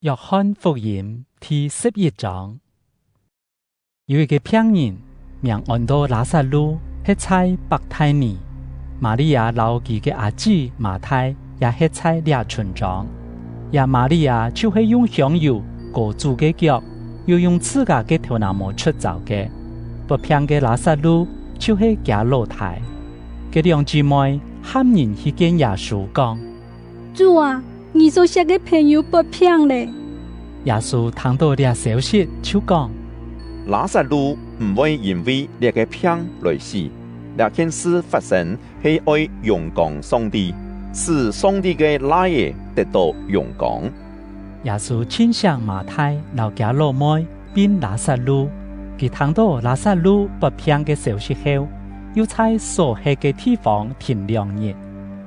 約翰福音第11章，有一個病人名安多拉撒路，係在伯太尼。瑪利亞老佢嘅阿姊馬太也係在倆村莊。也瑪利亞就係用香油膏主嘅腳，又用自家嘅頭拿毛出走嘅。不病嘅拉撒路就係假老太。佢兩姊妹喊人去見耶穌講：主啊！你所寫嘅朋友不病咧。耶穌聽到這消息就講：拉撒路唔會因為這個病來死，這件事發生係愛榮光上帝，使上帝嘅奶爺得到榮光。耶穌親向馬太、老家老妹並拉撒路，佢聽到拉撒路不病嘅消息後，又在所去嘅地方停2日，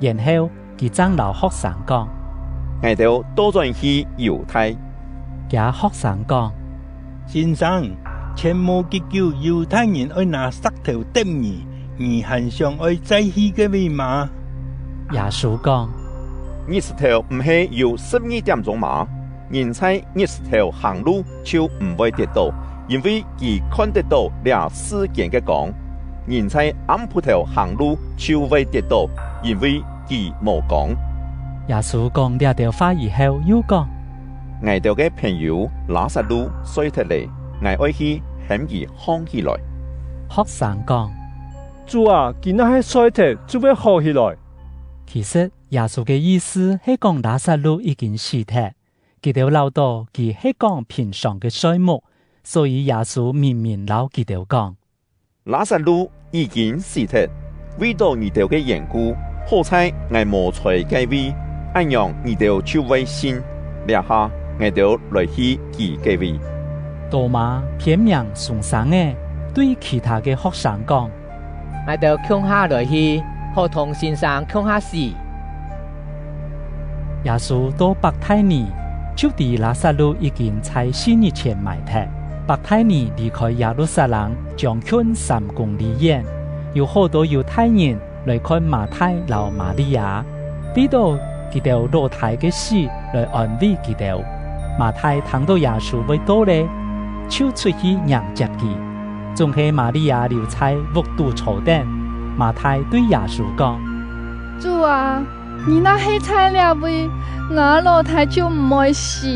然後佢將老學生講：我哋多轉去猶太。假學生講：先生，千無結究猶太人愛拿石頭掟你還想愛再去嘅位嗎？耶穌講：20頭唔係要12點鐘嗎？人在20頭行路就唔會跌倒，因為佢看得到這世間嘅光；人在暗鋪頭行路就會跌倒，因為佢冇光。耶穌講這條話以後又講：我哋嘅朋友拉撒路衰脫嚟，我愛去喊佢康起來。學生講：主啊，佢那係衰脫就會好起來。其實耶穌嘅意思係講拉撒路已經死脫，佢哋留到佢係講平常嘅衰目，所以耶穌明明留佢哋講：拉撒路已經死脫，為到你哋嘅緣故，好彩我冇在計位，按樣你哋就會信。下我哋來去佢嘅位。多馬片名送生嘅，對其他嘅學生講：我哋向下來去，學童先生向下死。耶穌到伯太尼，就地拉撒路已經在4日前埋脫。伯太尼離開耶路撒冷將近3公里遠，有好多猶太人來看馬太老瑪利亞，俾到佢哋老太嘅死來安慰佢哋。馬太聽到耶穌會到咧，就出去迎接佢。仲係瑪利亞留在屋度坐等。馬太對耶穌講：主啊，你那係在了位，我老太就唔會死。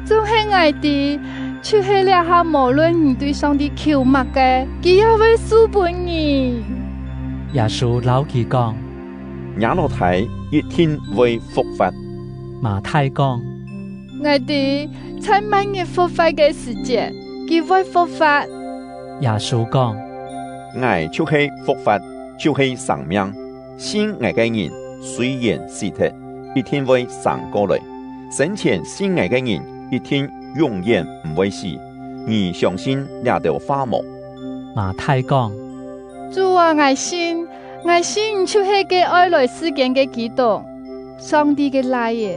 仲係我哋，就係了下無論你對上帝求乜嘅，佢也會賜俾你。耶穌老佢講：我老太一天會復活。馬太講：我哋在每日復活嘅時節，佢會復活。耶穌講：我就係復活，就係生命。信我嘅人雖然死脫，一天會生過來；生前信我嘅人，一天永遠唔會死。你相信這條話麼？馬太講：主啊，我信就係嘅愛來世間嘅基督，上帝嘅奶爺。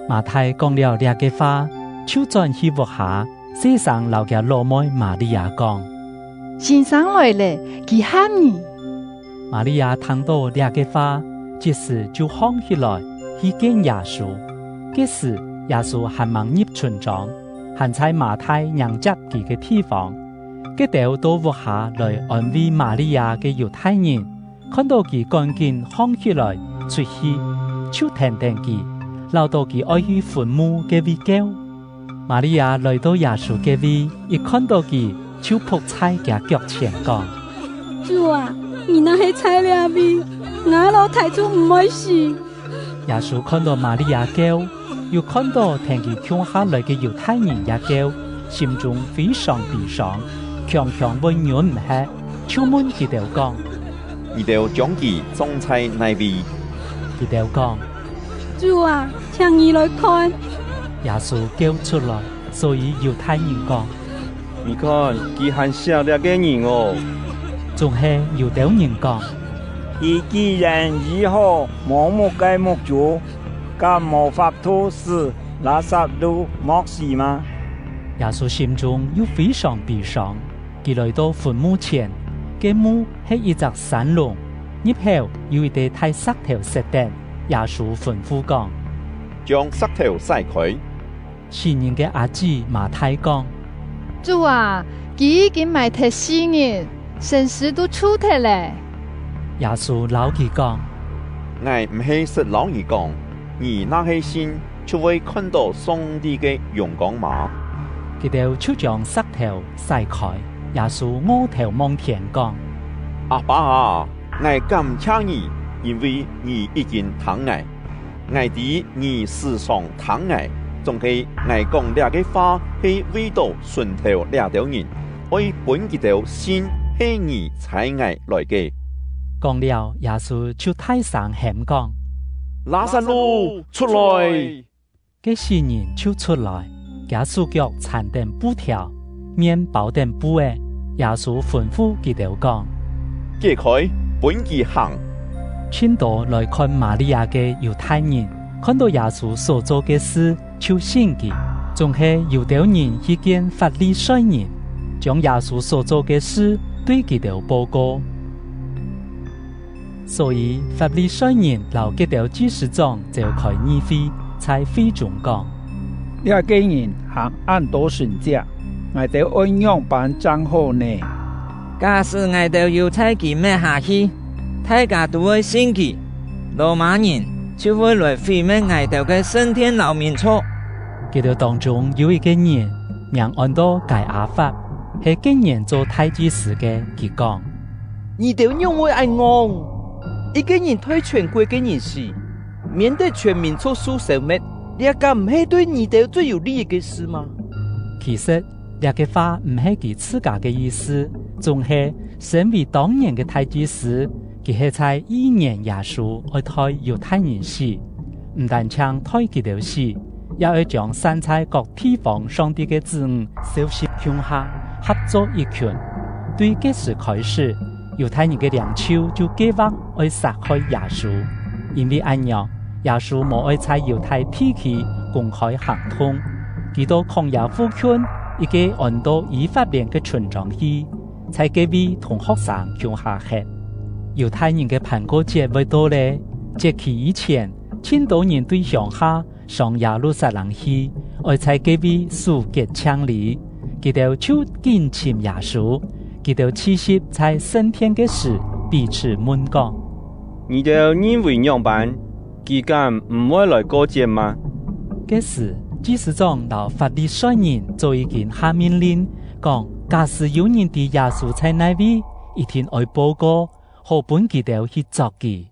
馬太講了這個話，就轉去屋下，世上留嘅老妹瑪利亞講：先生來了，佢喊你。瑪利亞聽到這個話，即時就喊起來去見耶穌。這時耶穌還忙入村莊，還在馬太迎接佢嘅地方。佢哋到屋下來安慰瑪利亞嘅猶太人，看到佢趕緊喊起來出去，就停佢，留到佢愛去墳墓嘅位叫。瑪利亞來到耶穌嘅位，一看到佢，就仆在佢腳前講：主啊，你那係在了位，我老太就唔會死。耶穌看到瑪利亞叫，又看到聽佢向下來嘅猶太人也叫，心中非常悲傷，強強溫軟唔起，就問佢哋講：你哋將佢葬在哪位？佢哋講：主啊，請你來看。耶穌叫出來，所以猶太人講：你看，佢還寫了個人哦。仲係猶太人講：佢既然以後冇目計目主，咁冇法度使拉撒路莫死嗎？耶穌心中又非常悲傷，佢來到墳墓前，嘅墓係一隻山窿，入後有一塊大石頭石頂。耶穌吩咐講：將石頭篩開。死人嘅阿姊馬太講：主啊，佢已經埋踢死人，神時都出踢咧。耶穌老佢講：我唔係實老你講，你那係信就會看到上帝嘅陽光嗎？佢哋就將石頭篩開，耶穌俯頭望天講：阿爸啊，我感謝你，因為你已經疼我，我知你時常疼我，仲係我講這個話係為到順頭這條人，為本佢條心係你差我來嘅。講了，耶穌就大聲喊講：拉撒路出來！嘅死人就出來。耶穌腳殘定布條，面包定布嘅，耶穌吩咐佢哋講：解開，本佢行。千多來看瑪利亞嘅猶太人，看到耶穌所做嘅事，就信佢。仲係猶太人去見法利賽人，將耶穌所做嘅事對佢哋報告。所以法利賽人留佢哋祭司長召開議會，在會中講：這個人行按多神者，我哋按樣辦真好呢。假使我哋要猜佢咩下去，大家都會信佢，羅馬人就會來毀滅我哋嘅聖天老民錯。佢哋當中有一個人名按到該亞法，係今年做大祭司嘅，佢講：你哋因為愛我，一個人推全國嘅人死，免得全民錯數消滅。呢個唔係對你哋最有利嘅事嗎？其實呢個話唔係佢自家嘅意思，仲係身為當年嘅大祭司，佢係在意念耶穌愛代猶太人死，唔但將代佢哋死，也要將散在各地方上帝嘅子女消息向下合作一群。對這時開始，猶太人嘅領袖就計劃要殺害耶穌，因為按樣耶穌冇愛在猶太地區公開行通，佢到曠野附近一個按到以法蓮嘅村莊去，在嗰位同學生向下吃。猶太人嘅盤果節會到咧，節期以前，千多人對鄉下上耶路撒冷去，愛在嗰位數結槍裡，佢哋就堅持耶穌，佢哋持續在升天嘅事彼此問講：你哋認為樣辦？佢敢唔會來過節嗎？嗰時，祭司長到法利賽人做一件下命令，講假使有人對耶穌在那邊，一定要報告，好本佢哋去作記。